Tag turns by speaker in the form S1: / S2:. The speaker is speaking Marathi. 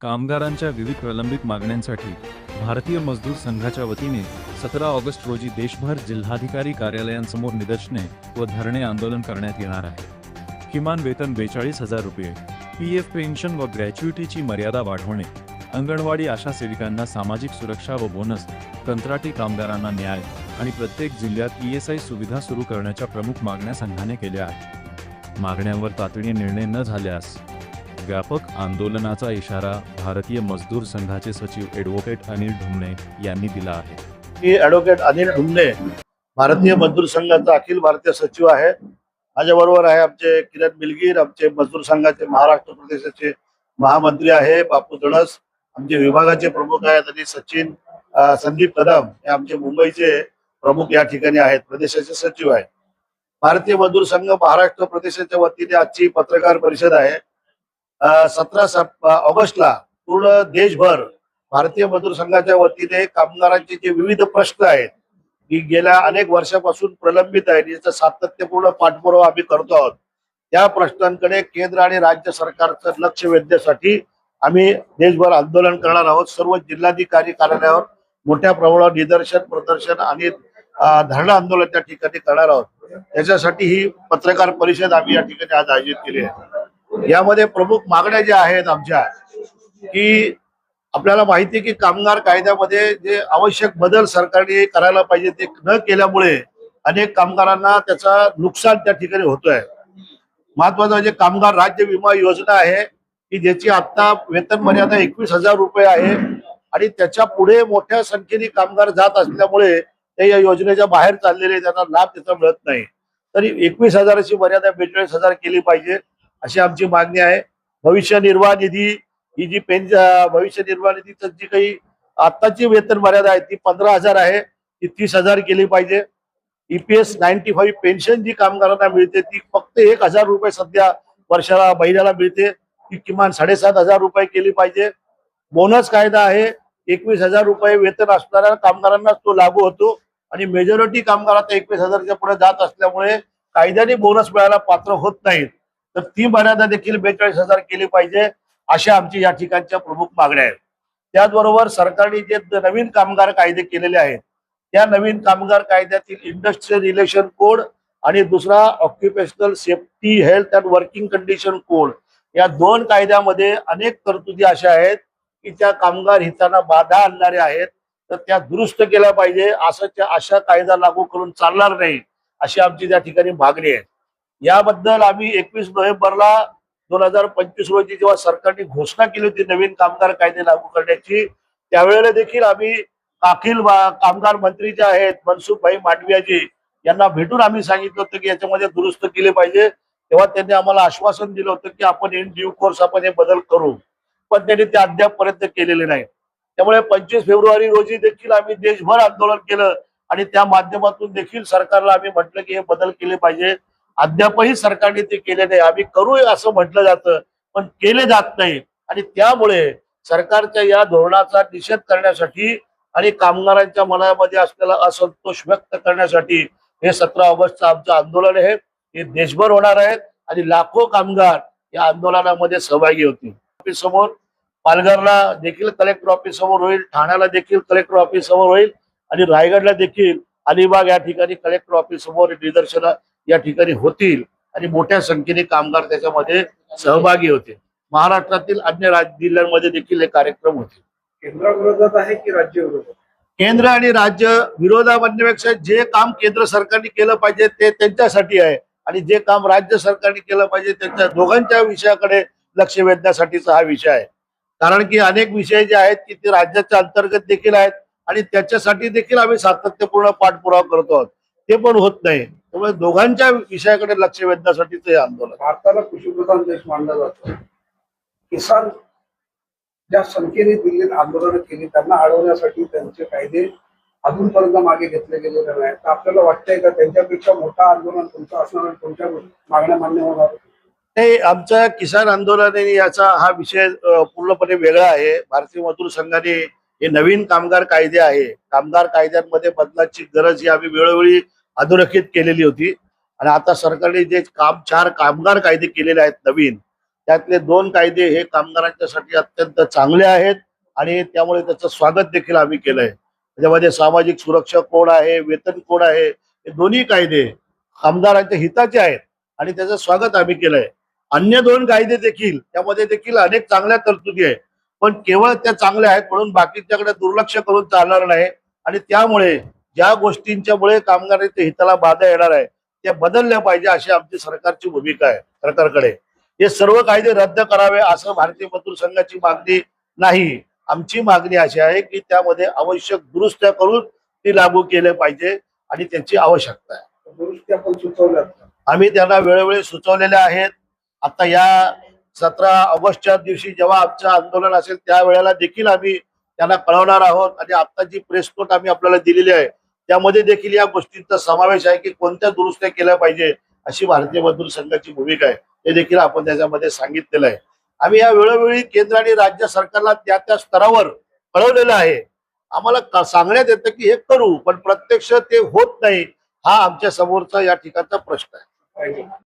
S1: कामगारांच्या विविध प्रलंबित मागण्यांसाठी भारतीय मजदूर संघाच्या वतीने 17 ऑगस्ट रोजी देशभर जिल्हाधिकारी कार्यालयांसमोर निदर्शने व धरणे आंदोलन करण्यात येणार आहे। किमान वेतन 42,000 रुपये, पीएफ पेन्शन व ग्रॅच्युइटीची मर्यादा वाढवणे, अंगणवाडी आशा सेविकांना सामाजिक सुरक्षा व बोनस, कंत्राटी कामगारांना न्याय आणि प्रत्येक जिल्ह्यात ईएसआय सुविधा सुरू करण्याच्या प्रमुख मागण्या संघाने केल्या आहेत। मागण्यांवर तातडीने निर्णय न झाल्यास व्यापक आंदोलनाचा इशारा भारतीय मजदूर संघाचे सचिव ॲडव्होकेट अनिल ढुमणे यांनी दिला आहे।
S2: मी ॲडव्होकेट अनिल ढुमणे, भारतीय मजदूर संघाचा अखिल भारतीय सचिव आहे। माझ्याबरोबर आहे आमचे किरण मिलगीर, आमचे मजदूर संघाचे महाराष्ट्र प्रदेशाचे महामंत्री आहे बापू धडस, आमचे विभागाचे प्रमुख आहेत आणि सचिन संदीप कदम हे आमचे मुंबईचे प्रमुख या ठिकाणी आहेत, प्रदेशाचे सचिव आहेत। भारतीय मजदूर संघ महाराष्ट्र प्रदेशाच्या वतीने आजची पत्रकार परिषद आहे। 17 ऑगस्टला पूर्ण देशभर भारतीय मजदूर संघाच्या वतीने कामगारांचे जे विविध प्रश्न आहेत की गेल्या अनेक वर्षापासून प्रलंबित आहेत, याचा सातत्यपूर्ण पाठपुरावा आम्ही करतो आहोत। त्या प्रश्नांकडे केंद्र आणि राज्य सरकारचं लक्ष वेधण्यासाठी आम्ही देशभर आंदोलन करणार आहोत। सर्व जिल्हाधिकारी कार्यालयावर मोठ्या प्रमाणावर निदर्शन, प्रदर्शन आणि धरणं आंदोलन त्या ठिकाणी करणार आहोत। त्याच्यासाठी ही पत्रकार परिषद आम्ही या ठिकाणी आज आयोजित केली आहे। यामध्ये प्रमुख मागण्या ज्या आहेत आमच्या, की आपल्याला माहिती आहे की कामगार कायद्यामध्ये जे आवश्यक बदल सरकारने करायला पाहिजे ते न केल्यामुळे अनेक कामगारांना त्याचा नुकसान त्या ठिकाणी होतोय। महत्वाचं म्हणजे कामगार राज्य विमा योजना आहे की ज्याची आता वेतन मर्यादा 21,000 रुपये आहे आणि त्याच्या पुढे मोठ्या संख्येने कामगार जात असल्यामुळे ते या योजनेच्या बाहेर चाललेले, त्यांना लाभ त्याचा मिळत नाही। तरी 21,000ची मर्यादा 42,000 केली पाहिजे अशी आमची मागणी आहे। भविष्य निर्वाह निधी ही जी भविष्य निर्वाह निधीची जी काही आताची वेतन मर्यादा आहे ती 15,000 आहे, ती 30,000 केली पाहिजे। EPS 95 पेन्शन जी कामगारांना मिळते ती फक्त 1,000 रुपये सध्या वर्षाला महिन्याला मिळते, ती किमान 7,500 रुपये केली पाहिजे। बोनस कायदा आहे, 21,000 रुपये वेतन असणाऱ्या कामगारांनाच तो लागू होतो आणि मेजॉरिटी कामगार आता 21,000च्या पुढे जात असल्यामुळे कायद्याने बोनस मिळायला पात्र होत नाहीत, तर ती मर्यादा देखील 42,000 केली पाहिजे अशा आमची या ठिकाणच्या प्रमुख मागण्या आहेत। त्याचबरोबर सरकारने जे नवीन कामगार कायदे केलेले आहेत त्या नवीन कामगार कायद्यातील इंडस्ट्रियल रिलेशन कोड आणि दुसरा occupational safety health and working condition code, या दोन कायद्यामध्ये अनेक तरतुदी अशा आहेत की त्या कामगार हितांना बाधा आणणाऱ्या आहेत, तर त्या दुरुस्त केल्या पाहिजे। अशा कायदा लागू करून चालणार नाही अशी आमची त्या ठिकाणी मागणी आहे। याबद्दल आम्ही 21 नोव्हेंबरला 2025 रोजी जेव्हा सरकारने घोषणा केली होती नवीन कामगार कायदे लागू करण्याची, त्यावेळेला देखील आम्ही अखिल कामगार मंत्री जे आहेत मनसुखभाई मांडवियाजी यांना भेटून आम्ही सांगितलं होतं की याच्यामध्ये दुरुस्त केले पाहिजे। तेव्हा त्यांनी आम्हाला आश्वासन दिलं होतं की आपण इन ड्यू कोर्स आपण हे बदल करू, पण त्यांनी ते अद्यापपर्यंत केलेले नाही। त्यामुळे 25 फेब्रुवारी रोजी देखील आम्ही देशभर आंदोलन केलं आणि त्या माध्यमातून देखील सरकारला आम्ही म्हटलं की हे बदल केले पाहिजे। अद्यापही सरकारने ते केले नाही। आम्ही करू असं म्हटलं जातं पण केले जात नाही आणि त्यामुळे सरकारच्या या धोरणाचा निषेध करण्यासाठी आणि कामगारांच्या मनामध्ये असलेला असंतोष व्यक्त करण्यासाठी हे 17 ऑगस्टचं आमचं आंदोलन आहे, हे देशभर होणार आहे आणि लाखो कामगार या आंदोलनामध्ये सहभागी होतील। ऑफिस समोर पालघरला देखील कलेक्टर ऑफिस समोर होईल, ठाण्याला देखील कलेक्टर ऑफिस समोर होईल आणि रायगडला देखील अलिबाग या ठिकाणी कलेक्टर ऑफिस समोर निदर्शन या ठिकाणी होतील आणि मोठ्या संख्येने कामगार त्याच्यामध्ये सहभागी होतील। महाराष्ट्रातील अन्य जिल्ह्यांमध्ये देखील हे कार्यक्रम होतील।
S3: केंद्राविरोधात आहे की राज्य विरोधात?
S2: केंद्र आणि राज्य विरोधा म्हणण्यापेक्षा जे काम केंद्र सरकारने केलं पाहिजे ते त्यांच्यासाठी आहे आणि जे काम राज्य सरकारने केलं पाहिजे त्यांच्या दोघांच्या विषयाकडे लक्ष वेधण्यासाठीचा हा विषय आहे। कारण की अनेक विषय जे आहेत की ते राज्याच्या अंतर्गत देखील आहेत आणि त्याच्यासाठी देखील आम्ही सातत्यपूर्ण पाठपुरावा करतो आहोत, ते पण होत नाही। त्यामुळे दोघांच्या विषयाकडे लक्ष वेधण्यासाठीच हे आंदोलन।
S3: भारताला कृषीप्रधान देश मानला जातो, किसान ज्या संख्येने दिल्लीत आंदोलन केली त्यांना अडवण्यासाठी त्यांचे कायदे अजूनपर्यंत मागे घेतले गेलेले नाही, तर आपल्याला वाटतंय का त्यांच्यापेक्षा मोठं आंदोलन तुमचं असणार आणि तुमच्या मागण्या मान्य होणार?
S2: नाही, आमच्या किसान आंदोलनाने याचा हा विषय पूर्णपणे वेगळा आहे। भारतीय मजदूर संघाने हे नवीन कामगार कायदे आहे, कामगार कायद्यांमध्ये बदलाची गरज ही आम्ही वेळोवेळी अधोरेखित केलेली होती आणि आता सरकारने जे 4 कामगार कायदे केलेले आहेत नवीन, त्यातले 2 कायदे हे कामगारांच्यासाठी अत्यंत चांगले आहेत आणि त्यामुळे त्याचं स्वागत देखील आम्ही केलंय. त्याच्यामध्ये सामाजिक सुरक्षा कोड आहे, वेतन कोड आहे, हे दोन्ही कायदे कामगारांच्या हिताचे आहेत आणि त्याचं स्वागत आम्ही केलंय. अन्य 2 कायदे देखील त्यामध्ये देखील अनेक चांगल्या तरतुदी आहेत, पण केवळ त्या चांगल्या आहेत म्हणून बाकीच्याकडे दुर्लक्ष करून चालणार नाही आणि त्यामुळे ज्या गोष्टींच्यामुळे कामगारांच्या हिताला बाधा येणार आहे त्या बदलल्या पाहिजे अशी आमची सरकारची भूमिका आहे. सरकारकडे हे सर्व कायदे रद्द करावे असं भारतीय मजदूर संघाची मागणी नाही. आमची मागणी अशी आहे की त्यामध्ये आवश्यक दुरुस्त्या करून ती लागू केले पाहिजे आणि त्याची आवश्यकता आहे.
S3: दुरुस्त्या पण सुचवल्यात.
S2: आम्ही त्यांना वेळोवेळी सुचवलेल्या आहेत. आता या 17 ऑगस्टच्या दिवशी जेव्हा आमचं आंदोलन असेल त्यावेळेला देखील आम्ही त्यांना कळवणार आहोत आणि आता जी प्रेस नोट आम्ही आपल्याला दिलेली आहे त्यामध्ये देखील या गोष्टींचा समावेश आहे की कोणत्या दुरुस्त्या केल्या पाहिजे अशी भारतीय मजदूर संघाची भूमिका आहे. हे देखील आपण त्याच्यामध्ये सांगितलेलं आहे. आम्ही या वेळोवेळी केंद्र आणि राज्य सरकारला त्या त्या स्तरावर कळवलेलं आहे. आम्हाला सांगण्यात येतं की हे करू, पण प्रत्यक्ष ते होत नाही. हा आमच्या समोरचा या ठिकाणचा प्रश्न आहे.
S3: पाहिजे